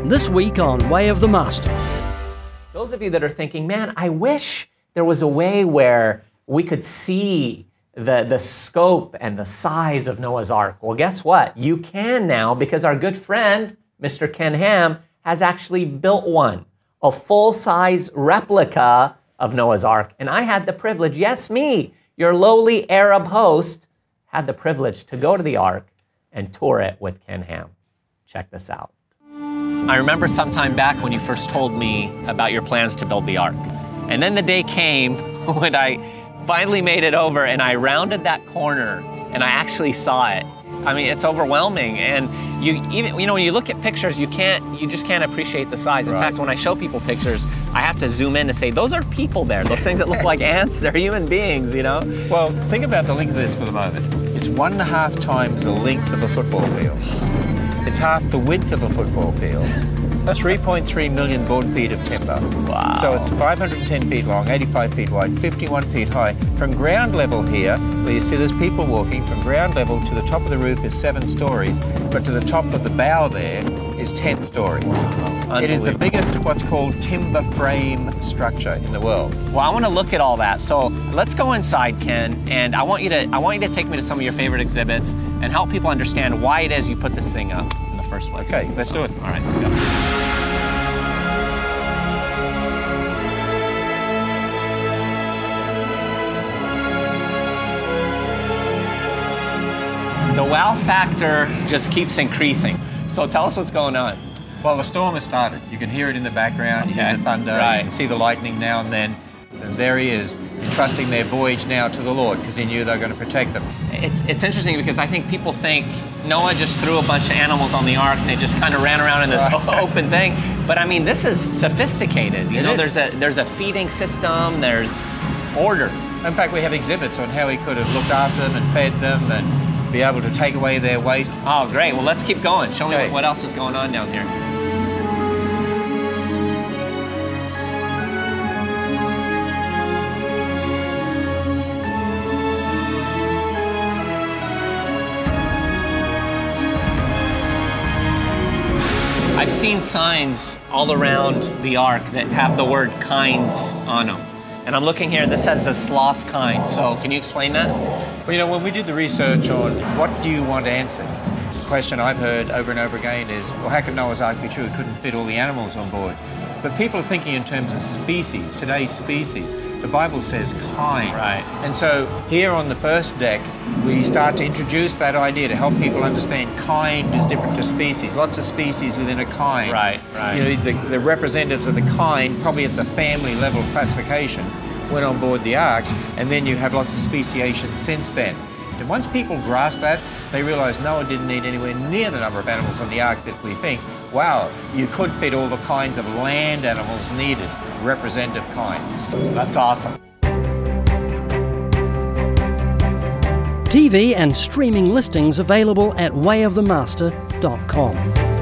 this week on Way of the Master. Those of you that are thinking, man, I wish there was a way where we could see the scope and the size of Noah's Ark. Well, guess what? You can now, because our good friend, Mr. Ken Ham, has actually built one, a full-size replica of Noah's Ark. And I had the privilege, yes, me, your lowly Arab host, had the privilege to go to the Ark and tour it with Ken Ham. Check this out. I remember sometime back when you first told me about your plans to build the Ark. And then the day came when I finally made it over and I rounded that corner and I actually saw it. I mean, it's overwhelming. And when you look at pictures, you just can't appreciate the size. In fact, when I show people pictures, I have to zoom in to say, those are people there. Those things that look like ants, they're human beings, you know? Well, think about the length of this for the moment. It's 1.5 times the length of a football field. It's half the width of a football field. 3.3 million board feet of timber. Wow. So it's 510 feet long, 85 feet wide, 51 feet high. From ground level here, where you see there's people walking, from ground level to the top of the roof is 7 stories, but to the top of the bow there is 10 stories. It is the biggest what's called timber frame structure in the world. Well, I want to look at all that. So let's go inside, Ken, and I want you to take me to some of your favorite exhibits and help people understand why it is you put this thing up in the first place. Okay, let's do it. All right, let's go. The wow factor just keeps increasing. So tell us what's going on. Well, the storm has started. You can hear it in the background, you hear the thunder, you can see the lightning now and then. And there he is, entrusting their voyage now to the Lord, because he knew they were going to protect them. It's interesting because I think people think Noah just threw a bunch of animals on the ark and they just kind of ran around in this open thing. But I mean, this is sophisticated. You know, there's a feeding system, there's order. In fact, we have exhibits on how he could have looked after them and fed them and be able to take away their waste. Oh, great. Well, let's keep going. Show me what else is going on down here. I've seen signs all around the ark that have the word kinds on them. And I'm looking here, this says the sloth kind. So can you explain that? Well, you know, when we did the research on what do you want answered, the question I've heard over and over again is, well, how could Noah's Ark be true? It couldn't fit all the animals on board. But people are thinking in terms of species, today's species. The Bible says kind. Right. And so here on the first deck, we start to introduce that idea to help people understand kind is different to species. Lots of species within a kind. Right, right. You know, the representatives of the kind, probably at the family level classification, went on board the ark, and then you have lots of speciation since then. And once people grasp that, they realize Noah didn't need anywhere near the number of animals on the ark that we think. Wow, you could fit all the kinds of land animals needed, representative kinds. That's awesome. TV and streaming listings available at wayofthemaster.com.